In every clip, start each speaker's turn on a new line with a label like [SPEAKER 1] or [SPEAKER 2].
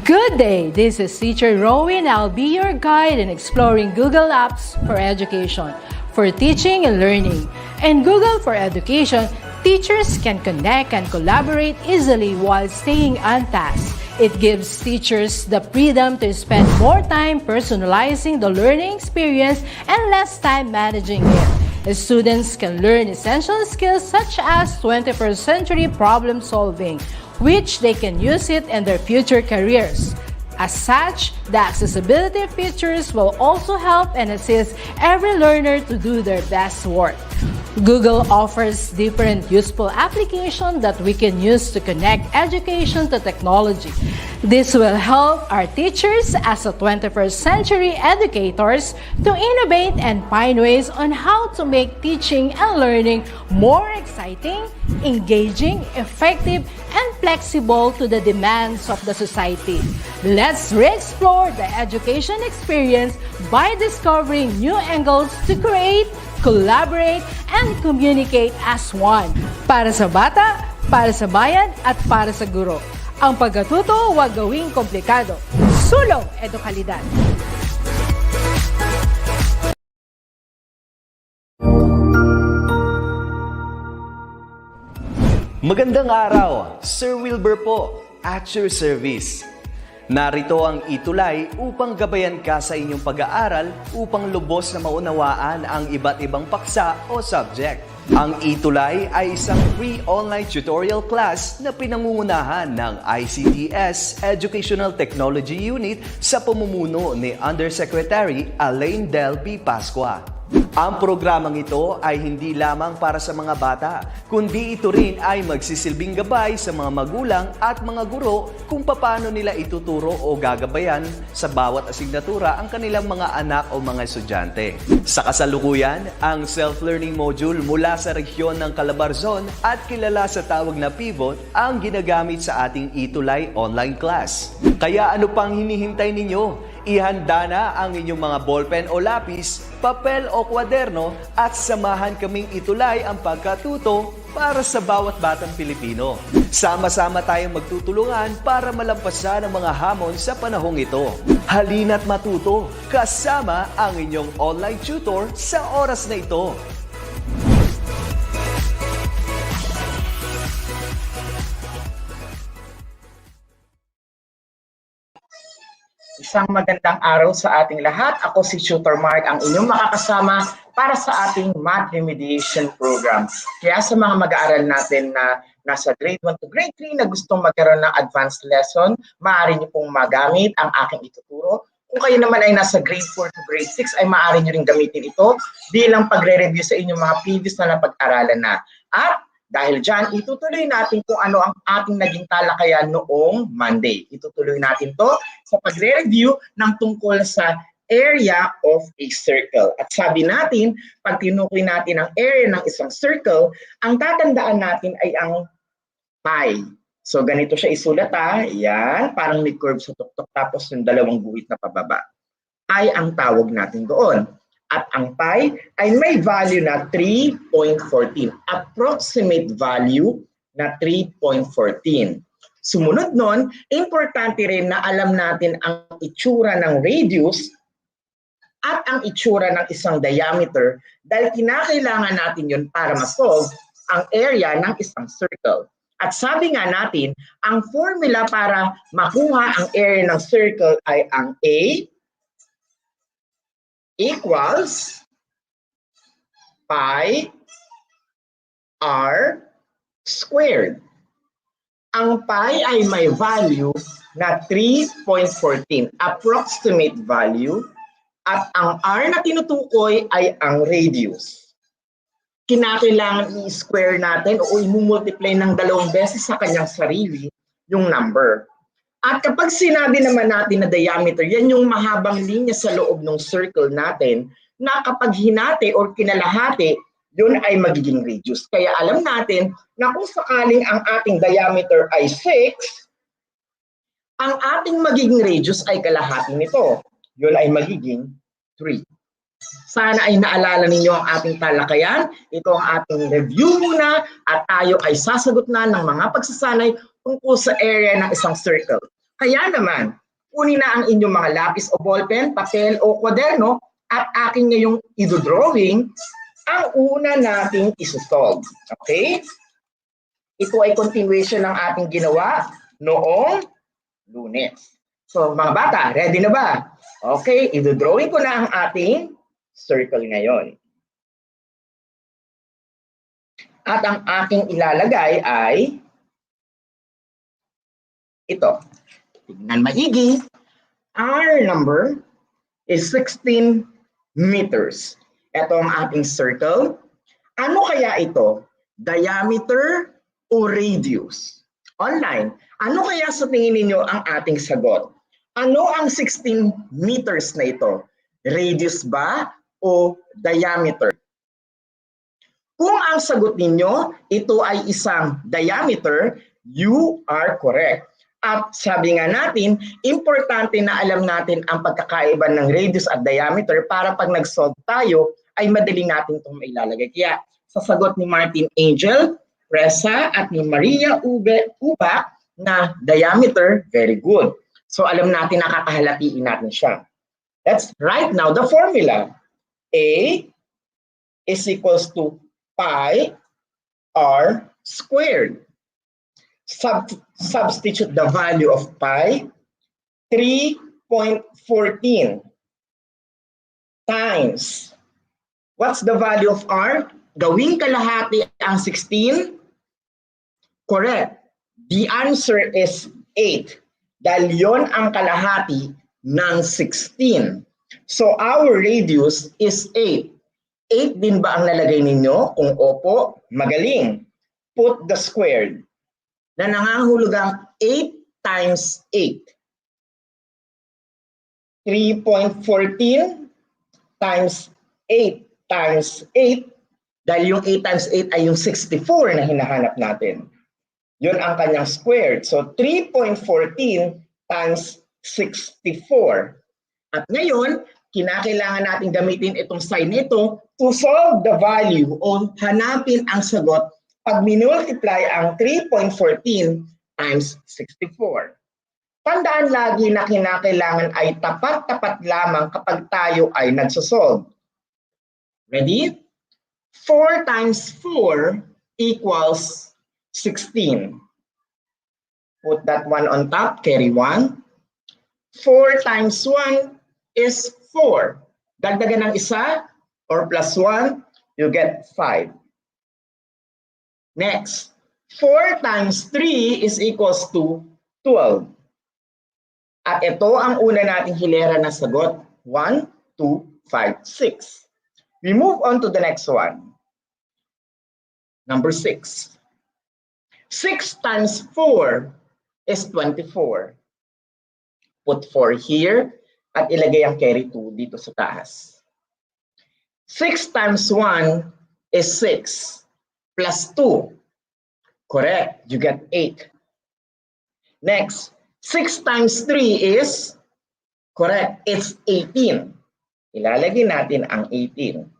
[SPEAKER 1] Good day! This is Teacher Rowan. I'll be your guide in exploring Google Apps for education, for teaching and learning. In Google for Education, teachers can connect and collaborate easily while staying on task. It gives teachers the freedom to spend more time personalizing the learning experience and less time managing it. Students can learn essential skills such as 21st century problem solving, which they can use it in their future careers. As such, the accessibility features will also help and assist every learner to do their best work. Google offers different useful applications that we can use to connect education to technology. This will help our teachers as a 21st century educators to innovate and find ways on how to make teaching and learning more exciting, engaging, effective, and flexible to the demands of the society. Let's re-explore the education experience by discovering new angles to create, collaborate, and communicate as one. Para sa bata, para sa bayan, at para sa guro. Ang pagkatuto huwag gawing komplikado. Sulong edukalidad.
[SPEAKER 2] Magandang araw, Sir Wilbur po, at your service. Narito ang ETUlay upang gabayan ka sa inyong pag-aaral upang lubos na maunawaan ang iba't ibang paksa o subject. Ang ETUlay ay isang free online tutorial class na pinangungunahan ng DepEd Educational Technology Unit sa pamumuno ni Undersecretary Elaine Del P. Pascua. Ang programang ito ay hindi lamang para sa mga bata, kundi ito rin ay magsisilbing gabay sa mga magulang at mga guro kung paano nila ituturo o gagabayan sa bawat asignatura ang kanilang mga anak o mga estudyante. Sa kasalukuyan, ang self-learning module mula sa rehiyon ng Calabarzon at kilala sa tawag na pivot ang ginagamit sa ating ETUlay online class. Kaya ano pang hinihintay ninyo? Ihanda na ang inyong mga ballpen o lapis, papel o kwaderno at samahan kaming itulay ang pagkatuto para sa bawat batang Pilipino. Sama-sama tayong magtutulungan para malampasan ang mga hamon sa panahong ito. Halina't matuto kasama ang inyong online tutor sa oras na ito.
[SPEAKER 3] Isang magandang araw sa ating lahat. Ako si Tutor Mark, ang inyong makakasama para sa ating Math Remediation Program. Kaya sa mga mag-aaral natin na nasa grade 1 to grade 3 na gustong magkaroon ng advanced lesson, maaari niyo pong magamit ang aking ituturo. Kung kayo naman ay nasa grade 4 to grade 6, ay maaari niyo rin gamitin ito bilang pagre-review sa inyong mga previous na napag-aralan na. At dahil dyan, itutuloy natin kung ano ang ating naging talakayan noong Monday. Itutuloy natin to sa pagre-review ng tungkol sa area of a circle. At sabi natin, pag tinukoy natin ang area ng isang circle, ang tatandaan natin ay ang pi. So ganito siya isulat ha. Yan, parang may curve sa tuktok tapos yung dalawang guhit na pababa. Pi ang tawag natin doon. At ang pi ay may value na 3.14. Approximate value na 3.14. Sumunod nun, importante rin na alam natin ang itsura ng radius at ang itsura ng isang diameter dahil kinakailangan natin yun para ma-solve ang area ng isang circle. At sabi nga natin, ang formula para makuha ang area ng circle ay ang A equals pi r squared. Ang pi ay may value na 3.14, approximate value, at ang r na tinutukoy ay ang radius. Kinakailangan i-square natin o i-multiply ng 2 beses sa kanyang sarili yung number. At kapag sinabi naman natin na diameter, yan yung mahabang linya sa loob ng circle natin na kapag hinati or kinalahati, yun ay magiging radius. Kaya alam natin na kung sakaling ang ating diameter ay 6, ang ating magiging radius ay kalahati nito. Yun ay magiging 3. Sana ay naalala ninyo ang ating talakayan. Ito ang ating review muna at tayo ay sasagot na ng mga pagsasanay tungkol sa area ng isang circle. Kaya naman, kunin na ang inyong mga lapis o ballpen, papel o kwaderno at aking ngayong idodrawing ang una nating isosolve. Okay? Ito ay continuation ng ating ginawa noong Lunes. So mga bata, ready na ba? Okay, idodrawing ko na ang ating circle ngayon. At ang aking ilalagay ay ito. Tignan maigi. Our number is 16 meters. Ito ang ating circle. Ano kaya ito? Diameter o radius? Online. Ano kaya sa tingin ninyo ang ating sagot? Ano ang 16 meters na ito? Radius ba o diameter? Kung ang sagot ninyo, ito ay isang diameter, you are correct. At sabi nga natin, importante na alam natin ang pagkakaiba ng radius at diameter para pag nag-solve tayo, ay madali natin itong mailalagay. Kaya sa sagot ni Martin Angel, Reza at ni Maria Uba na diameter, very good. So alam natin, nakakahalatiin natin siya. Let's write now the formula. A is equals to pi r squared. Substitute the value of pi, 3.14 times. What's the value of r? Gawing kalahati ang 16? Correct. The answer is 8. Dahil yon ang kalahati ng 16. So our radius is 8. 8 din ba ang nalagay ninyo? Kung opo, magaling. Put the squared. Na nangangahulugang 8 times 8. 3.14 times 8 times 8. Dahil yung 8 times 8 ay yung 64 na hinahanap natin. Yun ang kanyang squared. So 3.14 times 64. At ngayon, kinakailangan natin gamitin itong sign nito to solve the value o hanapin ang sagot pag minultiply ang 3.14 times 64. Tandaan lagi na kinakailangan ay tapat-tapat lamang kapag tayo ay nagsosolve. Ready? 4 times 4 equals 16. Put that one on top, carry 1. 4 times 1 is 4. Dagdagan ng isa or plus 1, you get 5. Next, 4 times 3 is equals to 12. At ito ang una nating hilera na sagot. 1, 2, 5, 6. We move on to the next one. Number 6. 6 times 4 is 24. Put 4 here at ilagay ang carry 2 dito sa taas. 6 times 1 is 6 plus 2. Correct, you get 8. Next, 6 times 3 is, correct, it's 18. Ilalagay natin ang 18.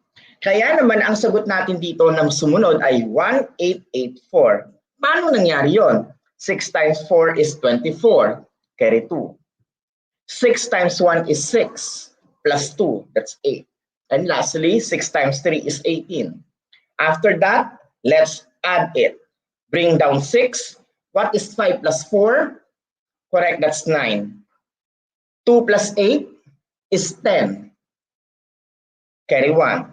[SPEAKER 3] Kaya naman ang sagot natin dito na sumunod ay 1884. Paano nangyari yon? 6 times 4 is 24. Carry 2. 6 times 1 is 6 plus 2, that's 8. And lastly, 6 times 3 is 18. After that, let's add it. Bring down 6. What is 5 plus 4? Correct, that's 9. 2 plus 8 is 10. Carry 1.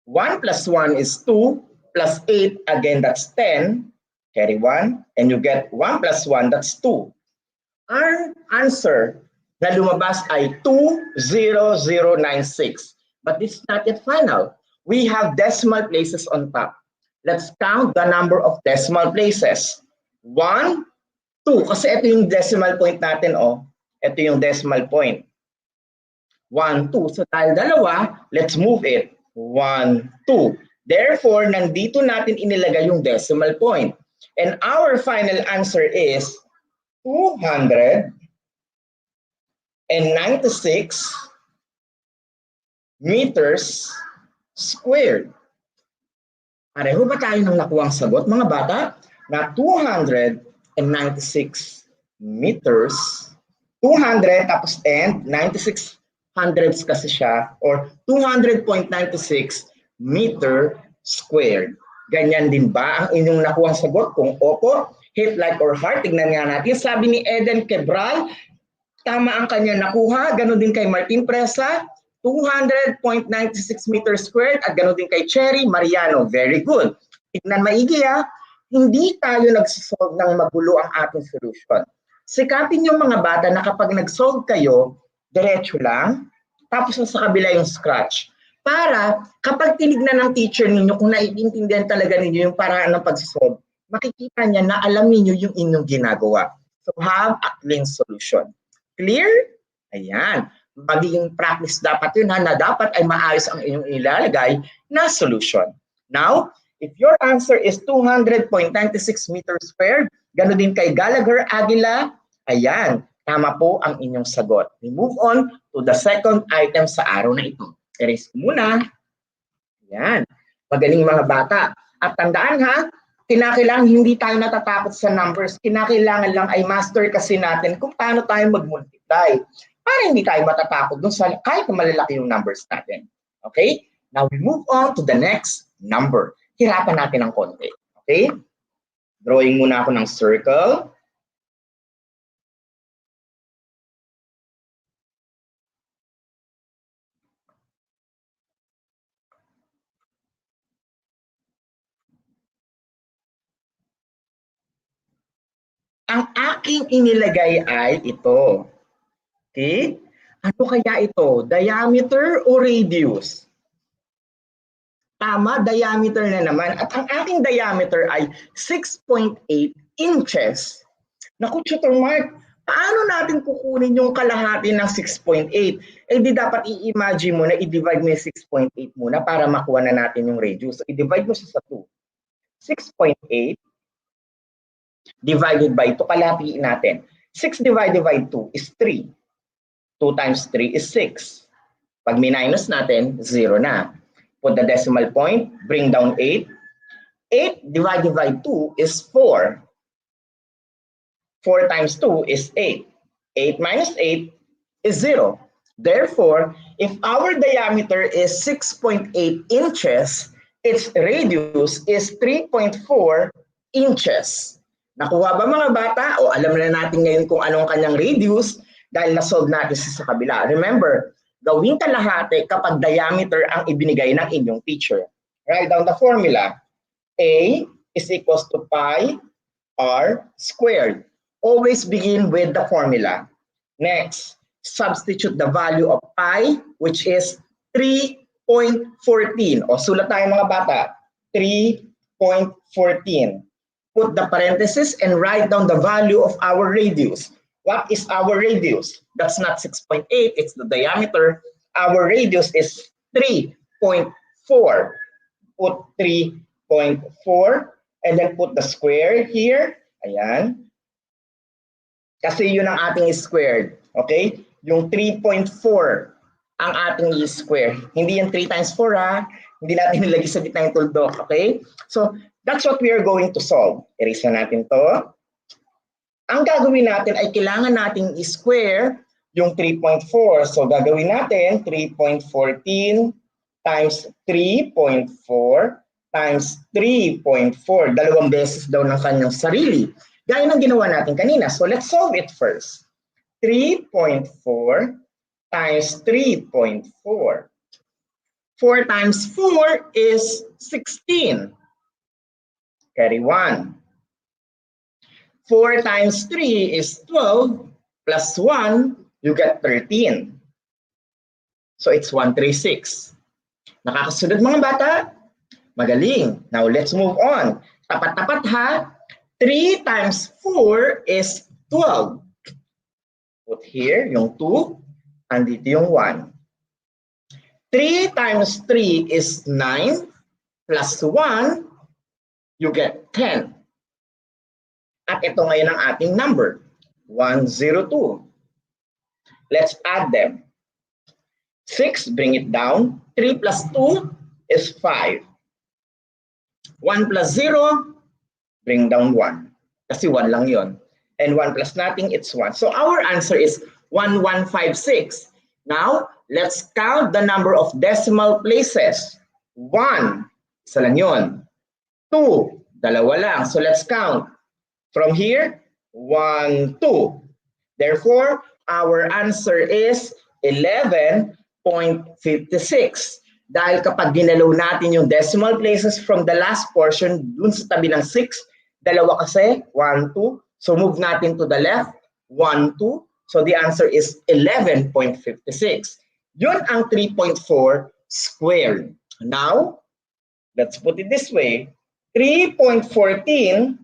[SPEAKER 3] 1 plus 1 is 2 plus 8, again that's 10. Carry 1 and you get 1 plus 1, that's 2. Our answer na lumabas ay 20096. But this is not yet final. We have decimal places on top. Let's count the number of decimal places. 1, 2. Kasi ito yung decimal point natin. Oh. Ito yung decimal point. 1, 2. So dahil dalawa, let's move it. 1, 2. Therefore, nandito natin inilagay yung decimal point. And our final answer is 296 meters squared. Pareho ba tayo ng nakuhang sagot, mga bata? Na 296 meters. 200 tapos end, 96 hundredths kasi siya, or 200.96 meter squared. Ganyan din ba ang inyong nakuhang sagot? Kung opo, hit like or heart. Tignan nga natin. Sabi ni Eden Quebral, tama ang kanya nakuha. Ganon din kay Martin Presa, 200.96 meters squared. At ganon din kay Cherry Mariano. Very good. Tignan maigi ha. Hindi tayo nagsosolve ng magulo ang ating solution. Sikapin yung mga bata na kapag nag-solve kayo, diretso lang, tapos sa kabila yung scratch. Para kapag tinignan ng teacher ninyo, kung naiintindihan talaga ninyo yung paraan ng pag-solve, makikita niya na alam niyo yung inyong ginagawa. So have a clean solution. Clear? Ayan. Magiging practice dapat yun ha, na dapat ay maayos ang inyong ilalagay na solution. Now, if your answer is 200.96 meters squared, gano'n din kay Gallagher Aguila, ayan, tama po ang inyong sagot. We move on to the second item sa araw na ito. Erase ko muna. Ayan. Magaling mga bata. At tandaan ha, kinakailangan hindi tayo natatakot sa numbers. Kinakailangan lang ay master kasi natin kung paano tayo mag-multiply. Para hindi tayo matatakot dun sa kahit malalaki yung numbers natin. Okay? Now we move on to the next number. Hirapan natin ng konti. Okay? Drawing muna ako ng circle. Ang aking inilagay ay ito. Okay? Ano kaya ito? Diameter o radius? Tama, diameter na naman. At ang aking diameter ay 6.8 inches. Naku, Tutor Mark, paano natin kukunin yung kalahati ng 6.8? Eh di dapat i-imagine mo na i-divide mo yung 6.8 muna para makuha na natin yung radius. So i-divide mo siya sa 2. 6.8 divided by 2, kalahatiin natin. 6 divided by 2 is 3. 2 times 3 is 6. Pag minus natin, 0 na. Put the decimal point, bring down 8. 8 divided by 2 is 4. 4 times 2 is 8. 8 minus 8 is 0. Therefore, if our diameter is 6.8 inches, its radius is 3.4 inches. Nakuha ba mga bata? O alam na natin ngayon kung anong kanyang radius dahil na-solve natin sa kabila. Remember, gawing kalahati kapag diameter ang ibinigay ng inyong teacher. Write down the formula. A is equals to pi r squared. Always begin with the formula. Next, substitute the value of pi, which is 3.14. O sulat tayo mga bata. 3.14. Put the parenthesis and write down the value of our radius. What is our radius? That's not 6.8, it's the diameter. Our radius is 3.4. Put 3.4 and then put the square here. Ayan. Kasi yun ang ating squared. Okay? Yung 3.4 ang ating square. Hindi yung 3 times 4 ha. Hindi natin nilagay sa gitna yung tuldok. Okay? So, that's what we are going to solve. Erase na natin to. Ang gagawin natin ay kailangan nating i-square yung 3.4. So gagawin natin 3.14 times 3.4 times 3.4. Dalawang beses daw ng kanyang sarili. Gaya ng ginawa natin kanina. So let's solve it first. 3.4 times 3.4. 4 times 4 is 16. Carry 1. 4 times 3 is 12, plus 1, you get 13. So it's 136. Nakakasunod mga bata? Magaling. Now let's move on. Tapat-tapat ha. 3 times 4 is 12. Put here yung 2, andito yung 1. 3 times 3 is 9, plus 1, you get 10. At ito ngayon ang ating number, 102. Let's add them. 6, bring it down. 3 plus 2 is 5. 1 plus 0, bring down 1. Kasi 1 lang yon. And 1 plus nothing, it's 1. So our answer is 1156. Now, let's count the number of decimal places. 1, isa lang yun. 2, dalawa lang. So let's count. From here, 1, 2. Therefore, our answer is 11.56. Dahil kapag ginalaw natin yung decimal places from the last portion dun sa tabi ng 6, dalawa kasi, 1, 2. So move natin to the left, 1, 2. So the answer is 11.56. Yun ang 3.4 squared. Now, let's put it this way. 3.14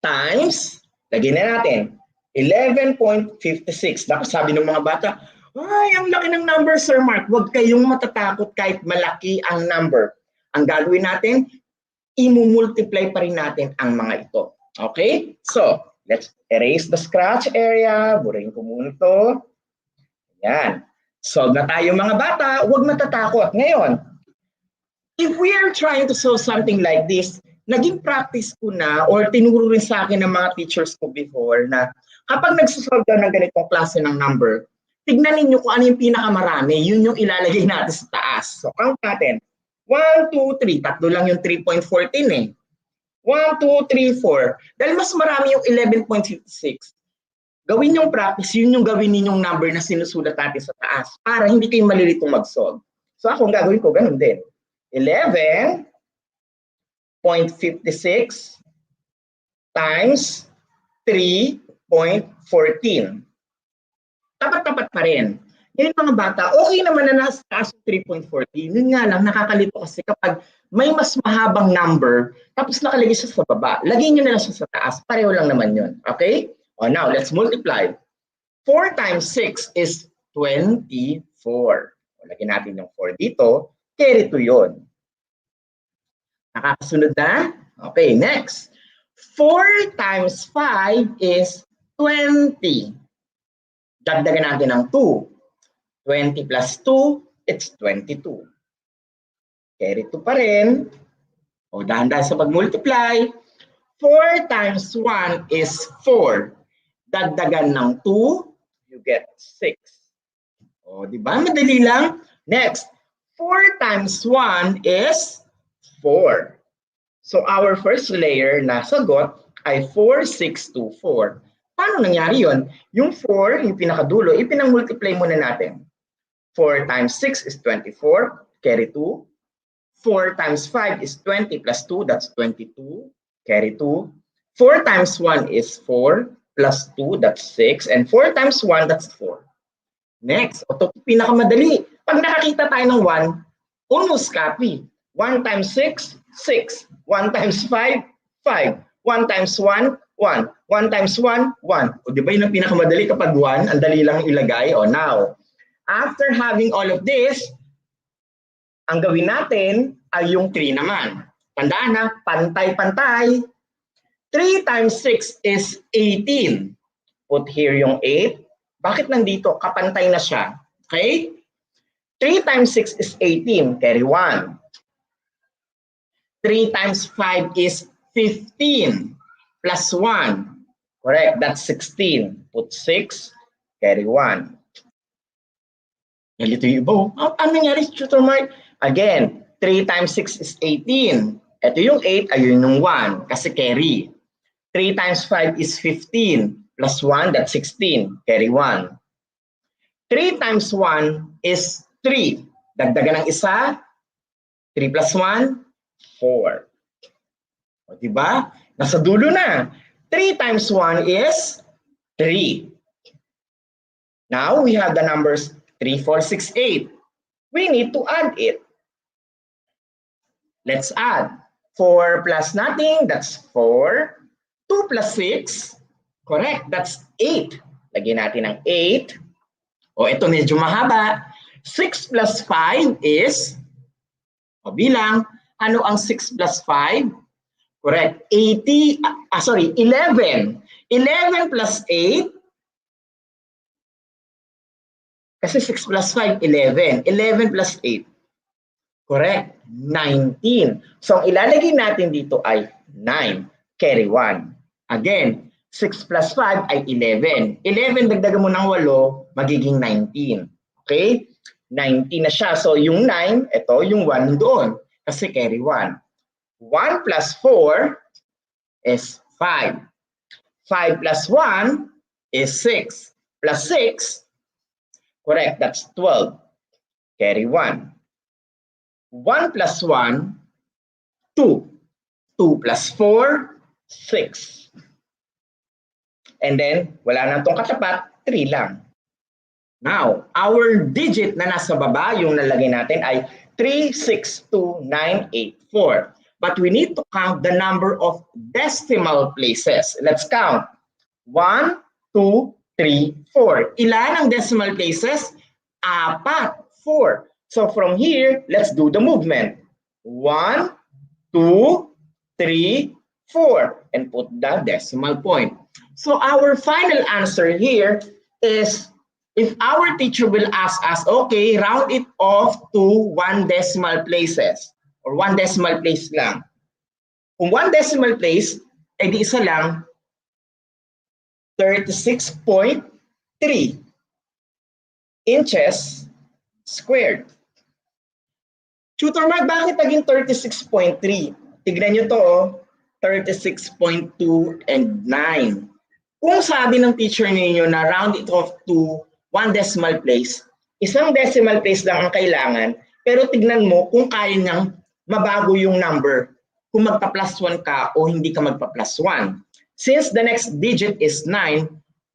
[SPEAKER 3] times, lagyan na natin, 11.56. Dapat sabi ng mga bata, ay, ang laki ng number, Sir Mark. Huwag kayong matatakot kahit malaki ang number. Ang gagawin natin, imumultiply pa rin natin ang mga ito. Okay? So, let's erase the scratch area. Burahin ko muna ito. Yan. Solve na tayo mga bata. Huwag matatakot. Ngayon, if we are trying to solve something like this, naging practice ko na or tinuro rin sa akin ng mga teachers ko before na kapag nagsosolve daw ng ganitong klase ng number, tignan ninyo kung ano yung pinakamarami, yun yung ilalagay natin sa taas. So, count natin. 1, 2, 3. Tatlo lang yung 3.14 eh. 1, 2, 3, 4. Dahil mas marami yung 11.56. Gawin yung practice, yun yung gawin ninyong number na sinusulat natin sa taas para hindi kayo malilitong mag-solve. So ako ang gagawin ko, ganun din. 11.56 times 3.14. Tapat-tapat pa rin. Ngayon mga bata, okay naman na nasa taas 3.14. Yun nga lang, nakakalito kasi kapag may mas mahabang number, tapos nakalagay siya sa baba, lagay nyo na lang siya sa taas. Pareho lang naman yun. Okay? O now, let's multiply. 4 times 6 is 24. O, lagyan natin yung 4 dito. Carry 2 yun. Nakakasunod na? Okay, next. 4 times 5 is 20. Dagdagan natin ng 2. 20 plus 2, it's 22. Carry 2 pa rin. O dahan-dahan sa pag-multiply. 4 times 1 is 4. Dagdagan ng 2, you get 6. O, di ba? Madali lang. Next, 4 times 1 is 4. So our first layer na sagot ay 4, 6, 2, 4. Paano nangyari yun? Yung 4, yung pinakadulo, ipinang-multiply muna natin. 4 times 6 is 24, carry 2. 4 times 5 is 20 plus 2, that's 22, carry 2. 4 times 1 is 4, plus 2, that's 6. And 4 times 1, that's 4. Next, ito pinakamadali. Pag nakakita tayo ng 1, almost copy. 1 times 6, 6. 1 times 5, 5. 1 times 1, 1. 1 times 1, 1. O di ba yun ang pinakamadali kapag 1, ang dali lang ilagay. O now, after having all of this, ang gawin natin ay yung 3 naman. Tandaan na, pantay-pantay. 3 times 6 is 18. Put here yung 8. Bakit nandito? Kapantay na siya. Okay? 3 times 6 is 18. Carry 1. 3 times 5 is 15. Plus 1. Correct. That's 16. Put 6. Carry 1. Nalito yung iba. Ano nangyari, Tutor Mark? Again, 3 times 6 is 18. Ito yung 8, ayun yung 1. Kasi carry. 3 times 5 is 15. Plus 1, that's 16. Carry 1. 3 times 1 is 3. Dagdagan ng isa. 3 plus 1, 4. O, diba? Nasa dulo na. 3 times 1 is 3. Now, we have the numbers 3, 4, 6, 8. We need to add it. Let's add. 4 plus nothing, that's 4. 2 plus 6, correct, that's 8. Lagyan natin ng 8. O, ito medyo mahaba. 6 plus 5 is, o bilang, ano ang 6 plus 5? Correct, 11. 11 plus 8, kasi 6 plus 5, 11. 11 plus 8, correct, 19. So, ang ilalagay natin dito ay 9. Carry 1. Again, 6 plus 5 ay 11. 11 dagdagan mo ng 8, magiging 19. Okay? 19 na siya. So yung 9, ito yung 1 doon. Kasi carry 1. 1 plus 4 is 5. 5 plus 1 is 6. Plus 6, correct, that's 12. Carry 1. 1 plus 1, 2. 2 plus 4, 6. And then, wala na itong katapat, 3 lang. Now, our digit na nasa baba, yung nalagay natin ay 362,984. But we need to count the number of decimal places. Let's count. 1, 2, 3, 4. Ilan ang decimal places? 4. 4. So from here, let's do the movement. 1, 2, 3, 4. And put the decimal point. So our final answer here is, if our teacher will ask us, okay, round it off to 1 decimal places or 1 decimal place lang. Kung 1 decimal place, eh di isa lang, 36.3 inches squared. Tutor Mark, bakit naging 36.3? Tignan nyo to, 36.2 and 9. Kung sabi ng teacher ninyo na round it off to 1 decimal place, isang decimal place lang ang kailangan, pero tignan mo kung kaya niyang mabago yung number, kung magpa-plus 1 ka o hindi ka magpa-plus 1. Since the next digit is 9,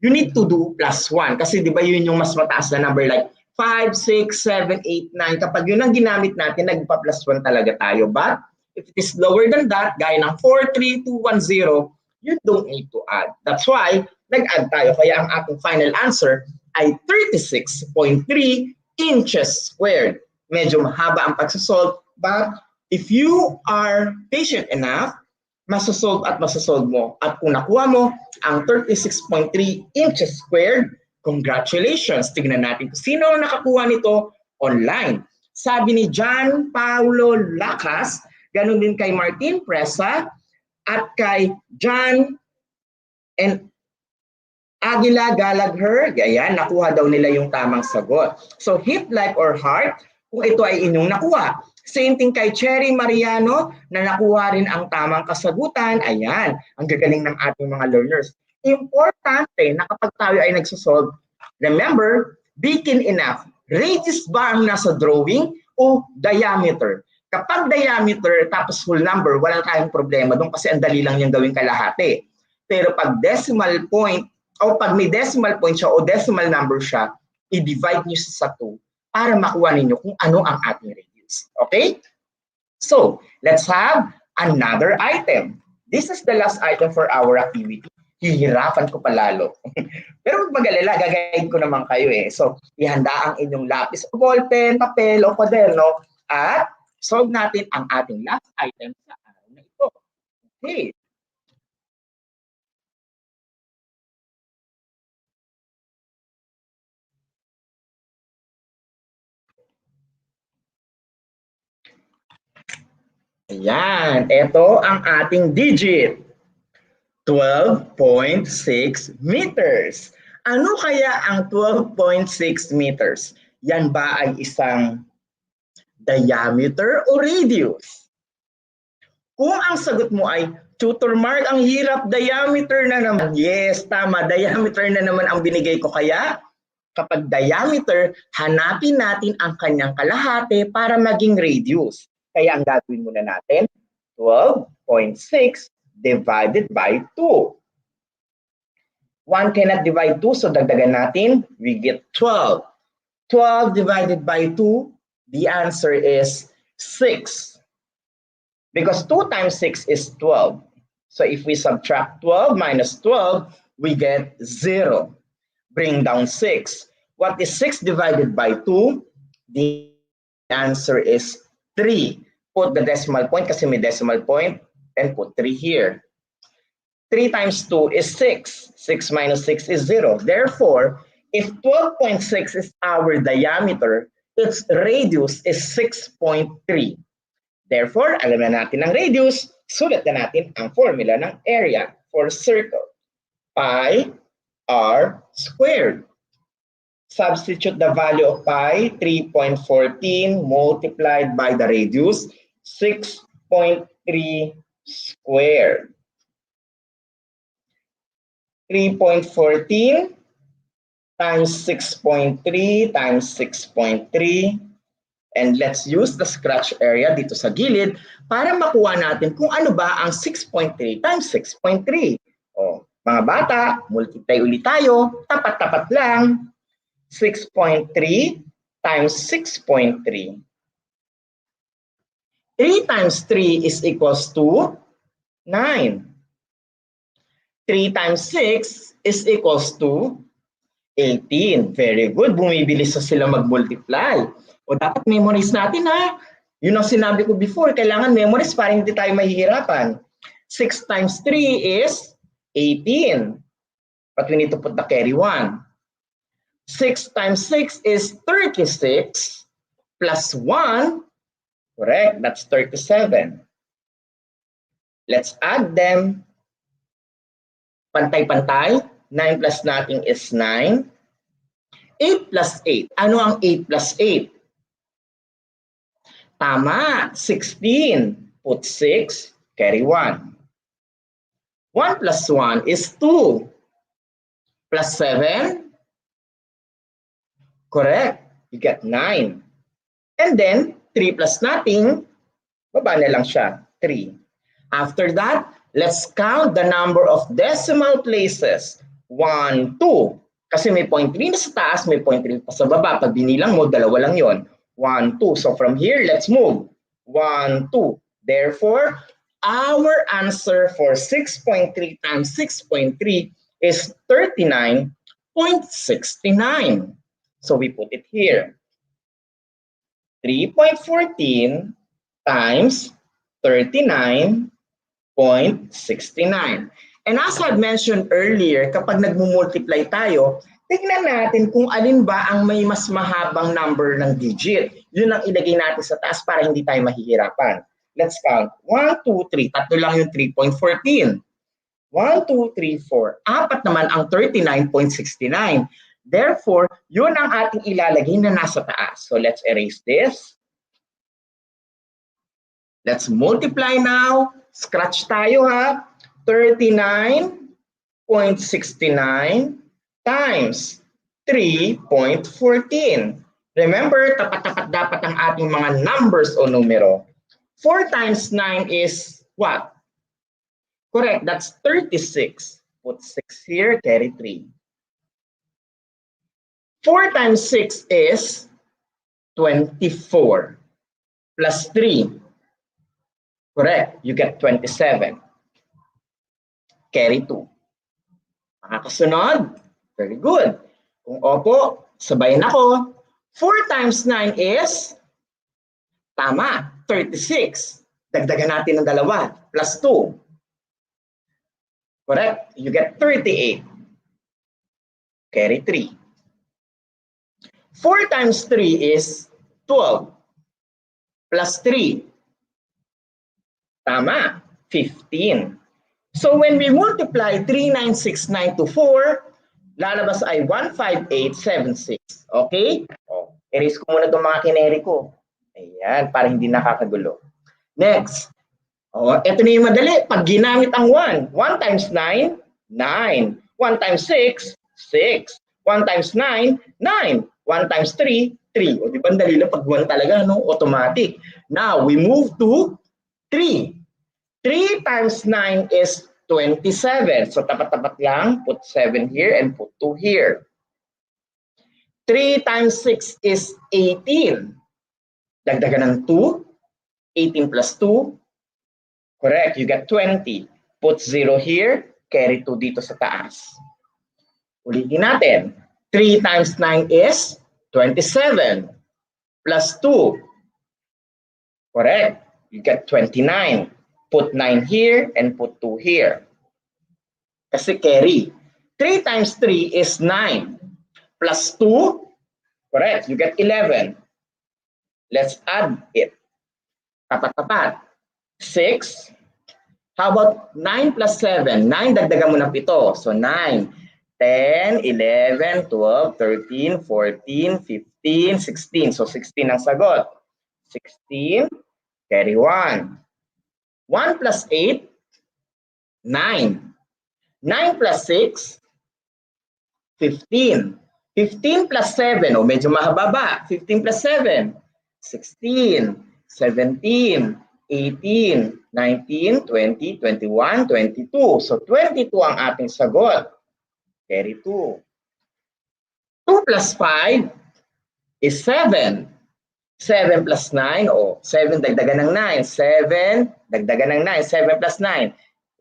[SPEAKER 3] you need to do plus 1. Kasi di ba yun yung mas mataas na number, like 5, 6, 7, 8, 9. Kapag yun ang ginamit natin, nagpa-plus 1 talaga tayo. But if it is lower than that, gaya ng 4, 3, 2, 1, 0, you don't need to add. That's why nag-add tayo. Kaya ang ating final answer ay 36.3 inches squared. Medyo mahaba ang pagsasolve, but if you are patient enough, masasolve at masasolve mo. At kung nakuha mo ang 36.3 inches squared, congratulations! Tignan natin kung sino ang nakakuha nito online. Sabi ni John Paulo Lacas, ganun din kay Martin Presa, at kay John and Aguila Galagher, ayan, nakuha daw nila yung tamang sagot. So hit like or heart kung ito ay inyong nakuha. Same thing kay Cherry Mariano na nakuha rin ang tamang kasagutan. Ayan, ang gagaling ng ating mga learners. Importante na kapag tayo ay nagsosolve, remember, be keen enough. Radius ba ang nasa drawing o diameter? Kapag diameter tapos whole number, wala tayong problema doon kasi ang dali lang niyang gawing kalahati. Pero pag decimal point, o pag may decimal point siya o decimal number siya, i-divide niyo sa 2 para makuha ninyo kung ano ang ating radius. Okay? So, let's have another item. This is the last item for our activity. Hihirapan ko palalo. Pero huwag mag-alala, gagayin ko naman kayo eh. So, ihanda ang inyong lapis o ballpen, papel o kwaderno at solve natin ang ating last item sa araw na ito. Okay. Ayan, ito ang ating digit. 12.6 meters. Ano kaya ang 12.6 meters? Yan ba ay isang diameter o radius? Kung ang sagot mo ay, Tutor Mark, ang hirap, diameter na naman. Yes, tama, diameter na naman ang binigay ko. Kaya, kapag diameter, hanapin natin ang kanyang kalahati para maging radius. Kaya ang gagawin muna natin, 12.6 divided by 2. 1 cannot divide 2, so dagdagan natin, we get 12. 12 divided by 2, the answer is 6. Because 2 times 6 is 12. So if we subtract 12 minus 12, we get 0. Bring down 6. What is 6 divided by 2? The answer is 3. Put the decimal point kasi may decimal point and put 3 here. 3 times 2 is 6. 6 minus 6 is 0. Therefore, if 12.6 is our diameter, its radius is 6.3. Therefore, alam na natin ang radius, sulat na natin ang formula ng area for circle. pi r squared. Substitute the value of pi, 3.14 multiplied by the radius, 6.3 squared. 3.14 times 6.3 times 6.3. And let's use the scratch area dito sa gilid para makuha natin kung ano ba ang 6.3 times 6.3. O, mga bata, multiply ulit tayo. Tapat-tapat lang. 6.3 times 6.3. 3 times 3 is equals to 9. 3 times 6 is equals to 18. Very good. Bumibilis na sila mag-multiply. O dapat memorize natin ha. Yun ang sinabi ko before. Kailangan memorize para hindi tayo mahihirapan. 6 times 3 is 18. But we need to put the carry 1. 6 times 6 is 36 plus 1. Correct. That's 37. Let's add them. Pantay-pantay. 9 plus natin is 9. 8 plus 8. Ano ang 8 plus 8? Tama. 16. Put 6. Carry 1. 1 plus 1 is 2. Plus 7. Correct. You get 9. And then, 3 plus natin, baba na lang siya. 3. After that, let's count the number of decimal places. 1, 2. Kasi may 0.3 na sa taas, may 0.3 pa sa baba. Pag binilang mo, dalawa lang yon. 1, 2. So from here, let's move. 1, 2. Therefore, our answer for 6.3 times 6.3 is 39.69. So we put it here. 3.14 times 39.69. And as I mentioned earlier, kapag nagmumultiply tayo, tignan natin kung alin ba ang may mas mahabang number ng digit. Yun ang ilagay natin sa taas para hindi tayo mahihirapan. Let's count. 1, 2, 3. Tatlo lang yung 3.14. 1, 2, 3, 4. Apat naman ang 39.69. Therefore, yun ang ating ilalagay na nasa taas. So let's erase this. Let's multiply now. Scratch tayo ha. 39.69 times 3.14. Remember, tapat-tapat dapat ang ating mga numbers o numero. 4 times 9 is what? Correct, that's 36. Put 6 here, carry 3. 4 times 6 is 24. Plus 3. Correct, you get 27. Carry 2. Makakasunod? Very good. Kung opo, sabayin ako. 4 times 9 is, tama, 36. Dagdagan natin ng dalawa, plus 2. Correct? You get 38. Carry 3. 4 times 3 is 12. Plus 3. Tama, 15. So when we multiply 39692 4, lalabas ay 15876. Okay? O, erase ko muna itong mga kineri ko. Ayan, para hindi nakakagulo. Next. O, ito na yung madali. Pag ginamit ang 1. 1 times 9, 9. 1 times 6, 6. 1 times 9, 9. 1 times 3, 3. O, di ba ang dali lang pag 1 talaga, no? Automatic. Now, we move to 3. 3 times 9 is 27. So, tapat-tapat lang. Put 7 here and put 2 here. 3 times 6 is 18. Dagdagan ng 2. 18 plus 2. Correct. You get 20. Put 0 here. Carry 2 dito sa taas. Ulitin natin. 3 times 9 is 27. Plus 2. Correct. You get 29. Put 9 here and put 2 here. Kasi carry. 3 times 3 is 9. Plus 2. Correct. You get 11. Let's add it. Tapat-tapat. 6 How about 9 plus 7? 9, dagdagan mo ng 7. So 9, 10, 11, 12, 13, 14, 15, 16. So 16 ang sagot. 16, carry 1. 1 plus 8, 9. 9 plus 6, 15. 15 plus 7, medyo mahaba. 15 plus 7, 16, 17, 18, 19, 20, 21, 22. So 22 ang ating sagot. Carry 2. 2 plus 5 is 7. 7 plus 9, 7 dagdagan ng 9. 7 dagdagan ng 9. 7 plus 9,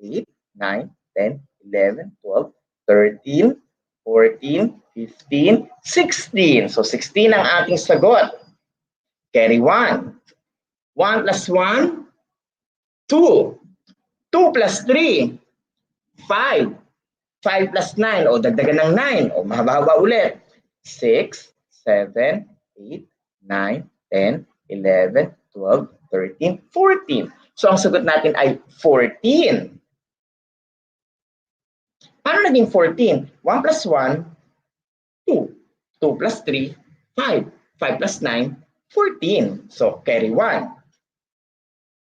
[SPEAKER 3] 8, 9, 10, 11, 12, 13, 14, 15, 16. So 16 ang ating sagot. Carry 1. 1 plus 1, 2. 2 plus 3, 5. 5 plus 9, dagdagan ng 9. Mahaba-haba ulit. 6, 7, 8, 9, 10, 11, 12, 13, 14. So ang sagot natin ay 14. Paano naging 14? 1 plus 1, 2. 2 plus 3, 5. 5 plus 9, 14. So carry 1.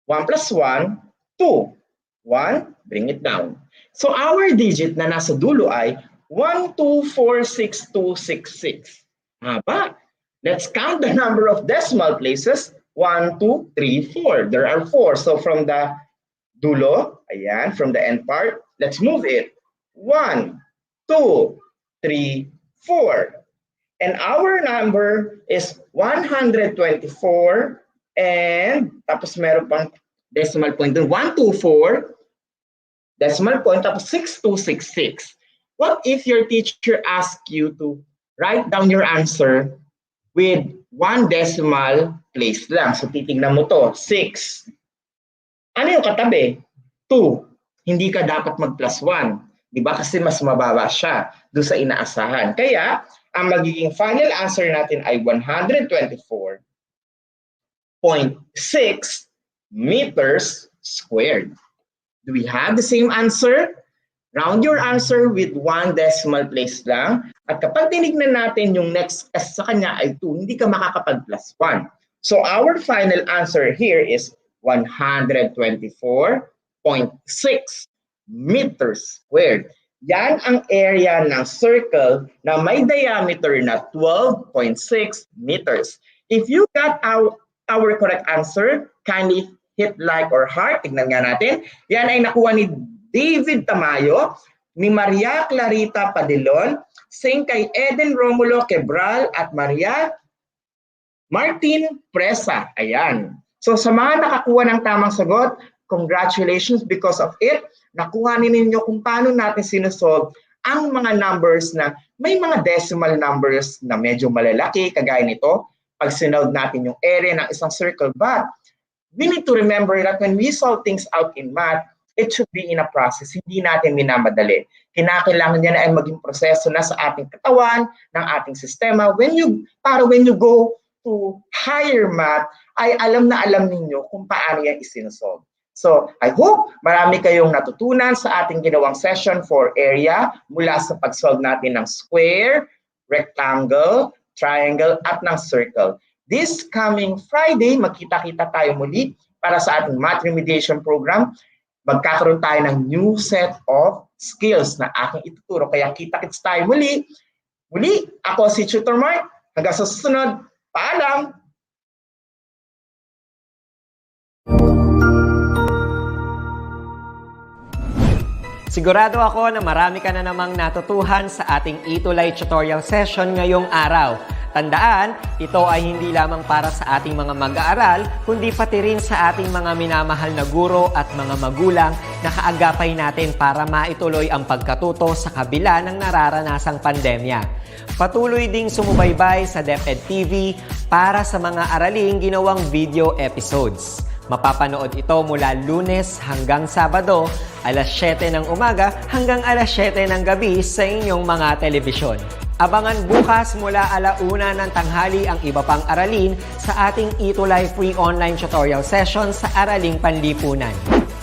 [SPEAKER 3] 1 plus 1, 2. 1, bring it down. So our digit na nasa dulo ay 1, 2, 4, 6, 2, 6, 6. Haba. Let's count the number of decimal places. 1, 2, 3, 4. There are 4. So from the dulo, ayan, from the end part, let's move it. 1, 2, 3, 4. And our number is 124. And tapos meron pang decimal point dun. 124. Decimal point, tapos 6266. What if your teacher asks you to write down your answer with 1 decimal place lang? So titignan mo to, 6. Ano yung katabi? 2. Hindi ka dapat mag plus 1. Diba? Kasi mas mababa siya doon sa inaasahan. Kaya, ang magiging final answer natin ay 124.6 meters squared. Do we have the same answer? Round your answer with 1 decimal place lang. At kapag tinignan natin yung next S sa kanya ay 2, hindi ka makakapag-plus 1. So our final answer here is 124.6 meters squared. Yan ang area ng circle na may diameter na 12.6 meters. If you got our correct answer, kindly hit like or heart. Tignan nga natin. Yan ay nakuha ni David Tamayo, ni Maria Clarita Padilon, sing kay Eden Romulo Quebral at Maria Martin Presa. Ayan. So sa mga nakakuha ng tamang sagot, congratulations, because of it, nakuha ninyo kung paano natin sinusolve ang mga numbers na may mga decimal numbers na medyo malalaki, kagaya nito, pag sinolve natin yung area ng isang circle. But we need to remember that when we solve things out in math, it should be in a process. Hindi natin minamadali. Kinakailangan yan ay maging proseso na sa ating katawan, ng ating sistema. When you go to higher math, ay alam na alam ninyo kung paano yan isinusolve. So, I hope marami kayong natutunan sa ating ginawang session for area mula sa pag-solve natin ng square, rectangle, triangle, at ng circle. This coming Friday, magkita-kita tayo muli para sa ating math remediation program. Magkakaroon tayo ng new set of skills na aking ituturo. Kaya kita-kits tayo muli. Muli, ako si Tutor Mark. Hanggang sa susunod, paalam!
[SPEAKER 4] Sigurado ako na marami ka na namang natutuhan sa ating ETUlay tutorial session ngayong araw. Tandaan, ito ay hindi lamang para sa ating mga mag-aaral, kundi pati rin sa ating mga minamahal na guro at mga magulang na kaagapay natin para maituloy ang pagkatuto sa kabila ng nararanasang pandemya. Patuloy ding sumubaybay sa DepEd TV para sa mga araling ginawang video episodes. Mapapanood ito mula Lunes hanggang Sabado, alas 7 ng umaga hanggang alas 7 ng gabi sa inyong mga telebisyon. Abangan bukas mula 1:00 ng tanghali ang iba pang aralin sa ating ETUlay free online tutorial session sa Araling Panlipunan.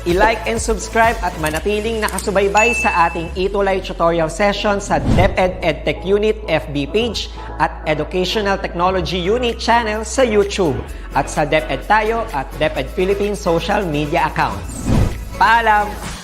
[SPEAKER 4] I-like and subscribe at manatiling nakasubaybay sa ating ETUlay tutorial session sa DepEd Edtech Unit FB page at Educational Technology Unit channel sa YouTube at sa DepEd Tayo at DepEd Philippines social media accounts. Paalam!